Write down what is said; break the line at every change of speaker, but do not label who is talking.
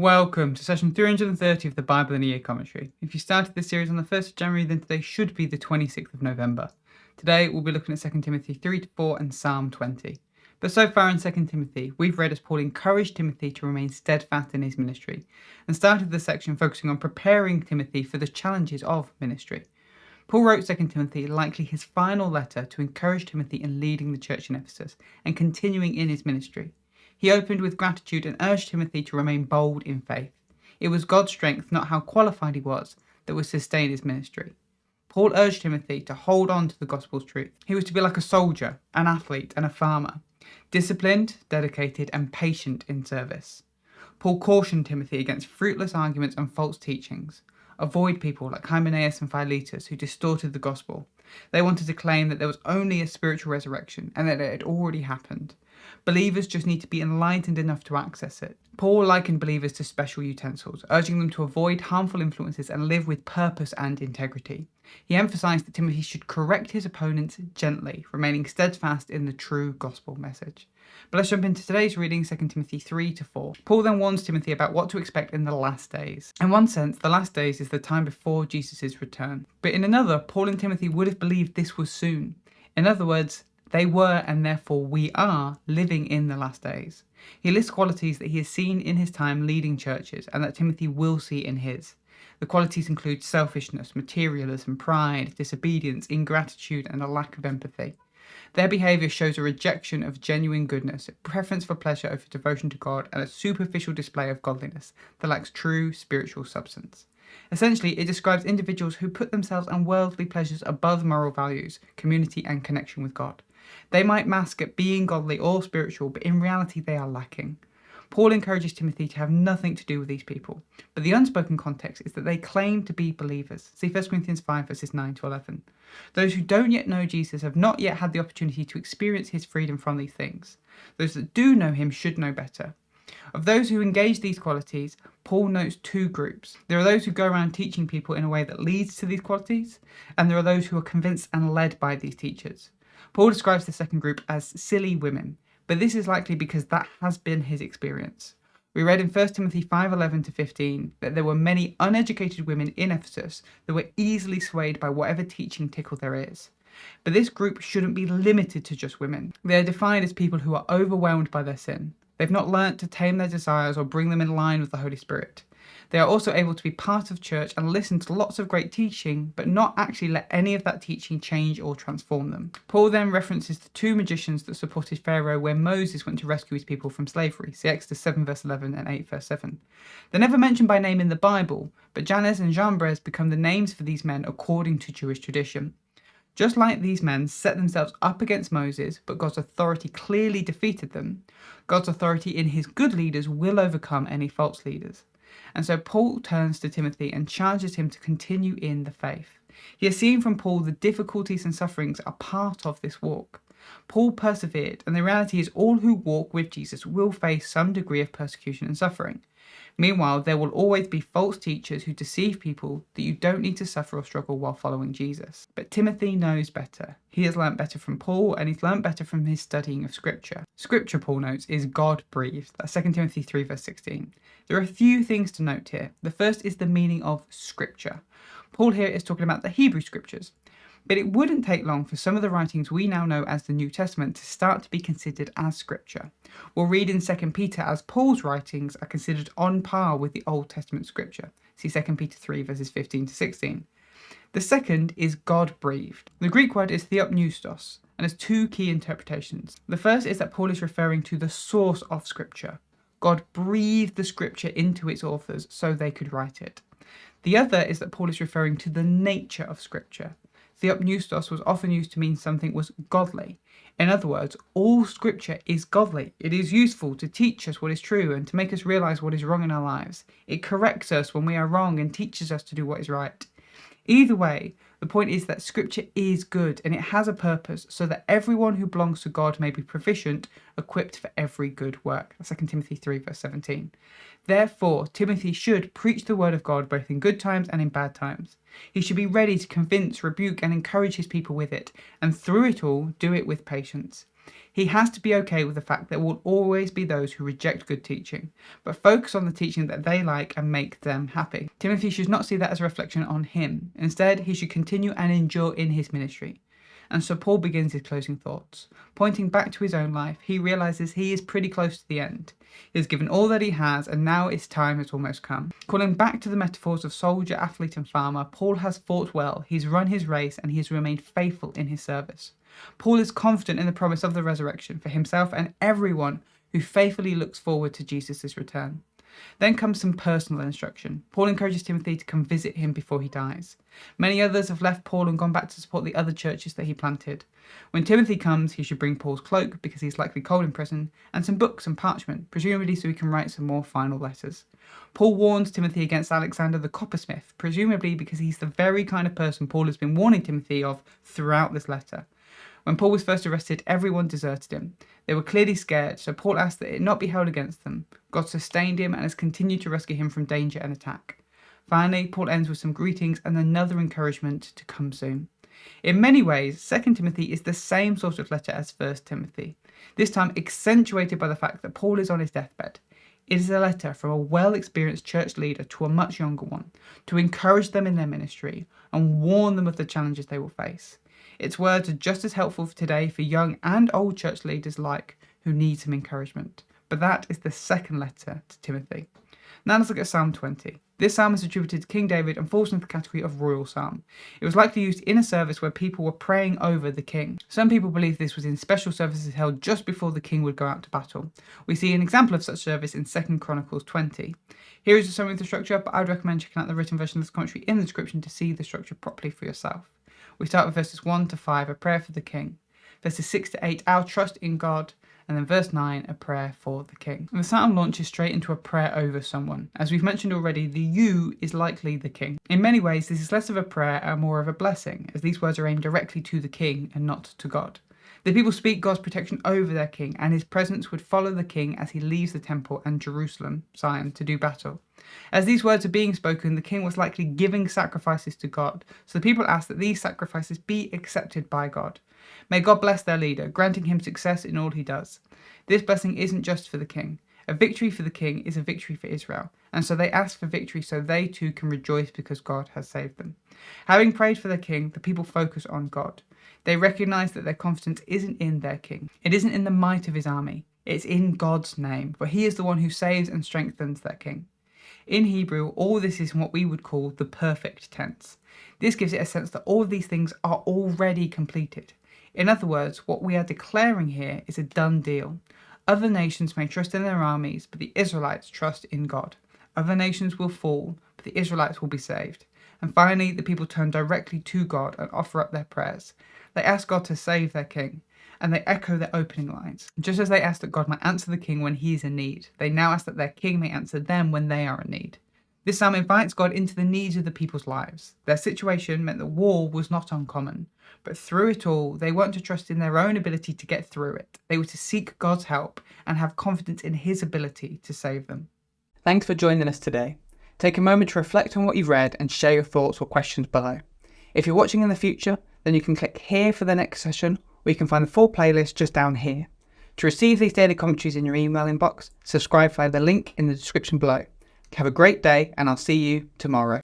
Welcome to session 330 of the Bible in a Year commentary. If you started this series on the 1st of January, then today should be the 26th of November. Today we'll be looking at 2 Timothy 3-4 and Psalm 20. But so far in 2 Timothy, we've read as Paul encouraged Timothy to remain steadfast in his ministry, and started the section focusing on preparing Timothy for the challenges of ministry. Paul wrote 2 Timothy likely his final letter to encourage Timothy in leading the church in Ephesus and continuing in his ministry. He opened with gratitude and urged Timothy to remain bold in faith. It was God's strength, not how qualified he was, that would sustain his ministry. Paul urged Timothy to hold on to the gospel's truth. He was to be like a soldier, an athlete, and a farmer, disciplined, dedicated, and patient in service. Paul cautioned Timothy against fruitless arguments and false teachings. Avoid people like Hymenaeus and Philetus who distorted the gospel. They wanted to claim that there was only a spiritual resurrection and that it had already happened. Believers just need to be enlightened enough to access it. Paul likened believers to special utensils, urging them to avoid harmful influences and live with purpose and integrity. He emphasized that Timothy should correct his opponents gently, remaining steadfast in the true gospel message. But let's jump into today's reading, 2 Timothy 3-4. Paul then warns Timothy about what to expect in the last days. In one sense, the last days is the time before Jesus' return. But in another, Paul and Timothy would have believed this was soon. In other words, they were, and therefore we are, living in the last days. He lists qualities that he has seen in his time leading churches and that Timothy will see in his. The qualities include selfishness, materialism, pride, disobedience, ingratitude, and a lack of empathy. Their behaviour shows a rejection of genuine goodness, a preference for pleasure over devotion to God, and a superficial display of godliness that lacks true spiritual substance. Essentially, it describes individuals who put themselves and worldly pleasures above moral values, community, and connection with God. They might mask at being godly or spiritual, but in reality they are lacking. Paul encourages Timothy to have nothing to do with these people, but the unspoken context is that they claim to be believers. See 1 Corinthians 5 verses 9-11. Those who don't yet know Jesus have not yet had the opportunity to experience his freedom from these things. Those that do know him should know better. Of those who engage these qualities, Paul notes two groups. There are those who go around teaching people in a way that leads to these qualities, and there are those who are convinced and led by these teachers. Paul describes the second group as silly women, but this is likely because that has been his experience. We read in 1 Timothy 5:11-15 that there were many uneducated women in Ephesus that were easily swayed by whatever teaching tickled their ears. But this group shouldn't be limited to just women. They are defined as people who are overwhelmed by their sin. They've not learnt to tame their desires or bring them in line with the Holy Spirit. They are also able to be part of church and listen to lots of great teaching, but not actually let any of that teaching change or transform them. Paul then references the two magicians that supported Pharaoh when Moses went to rescue his people from slavery. See Exodus 7 verse 11 and 8 verse 7. They're never mentioned by name in the Bible, but Jannes and Jambres become the names for these men according to Jewish tradition. Just like these men set themselves up against Moses, but God's authority clearly defeated them, God's authority in his good leaders will overcome any false leaders. And so Paul turns to Timothy and charges him to continue in the faith. He has seen from Paul the difficulties and sufferings are part of this walk. Paul persevered, and the reality is all who walk with Jesus will face some degree of persecution and suffering. Meanwhile, there will always be false teachers who deceive people that you don't need to suffer or struggle while following Jesus. But Timothy knows better. He has learnt better from Paul, and he's learnt better from his studying of Scripture. Scripture, Paul notes, is God-breathed. That's 2 Timothy 3 verse 16. There are a few things to note here. The first is the meaning of Scripture. Paul here is talking about the Hebrew Scriptures. But it wouldn't take long for some of the writings we now know as the New Testament to start to be considered as Scripture. We'll read in 2 Peter as Paul's writings are considered on par with the Old Testament Scripture. See 2 Peter 3 verses 15-16. The second is God-breathed. The Greek word is theopneustos and has two key interpretations. The first is that Paul is referring to the source of Scripture. God breathed the Scripture into its authors so they could write it. The other is that Paul is referring to the nature of Scripture. Theopneustos was often used to mean something was godly. In other words, all Scripture is godly. It is useful to teach us what is true and to make us realise what is wrong in our lives. It corrects us when we are wrong and teaches us to do what is right. Either way, the point is that Scripture is good and it has a purpose so that everyone who belongs to God may be proficient, equipped for every good work. That's 2 Timothy 3 verse 17. Therefore, Timothy should preach the word of God both in good times and in bad times. He should be ready to convince, rebuke, and encourage his people with it, and through it all, do it with patience. He has to be okay with the fact there will always be those who reject good teaching, but focus on the teaching that they like and make them happy. Timothy should not see that as a reflection on him. Instead, he should continue and endure in his ministry. And so Paul begins his closing thoughts. Pointing back to his own life, he realizes he is pretty close to the end. He has given all that he has, and now his time has almost come. Calling back to the metaphors of soldier, athlete, and farmer, Paul has fought well, he's run his race, and he has remained faithful in his service. Paul is confident in the promise of the resurrection for himself and everyone who faithfully looks forward to Jesus' return. Then comes some personal instruction. Paul encourages Timothy to come visit him before he dies. Many others have left Paul and gone back to support the other churches that he planted. When Timothy comes, he should bring Paul's cloak because he's likely cold in prison, and some books and parchment, presumably so he can write some more final letters. Paul warns Timothy against Alexander the coppersmith, presumably because he's the very kind of person Paul has been warning Timothy of throughout this letter. When Paul was first arrested, everyone deserted him. They were clearly scared, so Paul asked that it not be held against them. God sustained him and has continued to rescue him from danger and attack. Finally, Paul ends with some greetings and another encouragement to come soon. In many ways, 2 Timothy is the same sort of letter as 1 Timothy, this time accentuated by the fact that Paul is on his deathbed. It is a letter from a well-experienced church leader to a much younger one, to encourage them in their ministry and warn them of the challenges they will face. Its words are just as helpful for today for young and old church leaders alike who need some encouragement. But that is the second letter to Timothy. Now let's look at Psalm 20. This psalm is attributed to King David and falls into the category of royal psalm. It was likely used in a service where people were praying over the king. Some people believe this was in special services held just before the king would go out to battle. We see an example of such service in 2 Chronicles 20. Here is a summary of the structure, but I'd recommend checking out the written version of this commentary in the description to see the structure properly for yourself. We start with verses 1 to 5, a prayer for the king. Verses 6 to 8, our trust in God. And then verse 9, a prayer for the king. And the psalm launches straight into a prayer over someone. As we've mentioned already, the you is likely the king. In many ways, this is less of a prayer and more of a blessing, as these words are aimed directly to the king and not to God. The people speak God's protection over their king, and his presence would follow the king as he leaves the temple and Jerusalem, Zion, to do battle. As these words are being spoken, the king was likely giving sacrifices to God, so the people ask that these sacrifices be accepted by God. May God bless their leader, granting him success in all he does. This blessing isn't just for the king. A victory for the king is a victory for Israel, and so they ask for victory so they too can rejoice because God has saved them. Having prayed for their king, the people focus on God. They recognize that their confidence isn't in their king. It isn't in the might of his army. It's in God's name, for he is the one who saves and strengthens their king. In Hebrew, all this is what we would call the perfect tense. This gives it a sense that all of these things are already completed. In other words, what we are declaring here is a done deal. Other nations may trust in their armies, but the Israelites trust in God. Other nations will fall, but the Israelites will be saved. And finally, the people turn directly to God and offer up their prayers. They ask God to save their king, and they echo their opening lines. Just as they ask that God might answer the king when he is in need, they now ask that their king may answer them when they are in need. This psalm invites God into the needs of the people's lives. Their situation meant that war was not uncommon, but through it all, they weren't to trust in their own ability to get through it. They were to seek God's help and have confidence in his ability to save them. Thanks for joining us today. Take a moment to reflect on what you've read and share your thoughts or questions below. If you're watching in the future, then you can click here for the next session, or you can find the full playlist just down here. To receive these daily commentaries in your email inbox, subscribe via the link in the description below. Have a great day, and I'll see you tomorrow.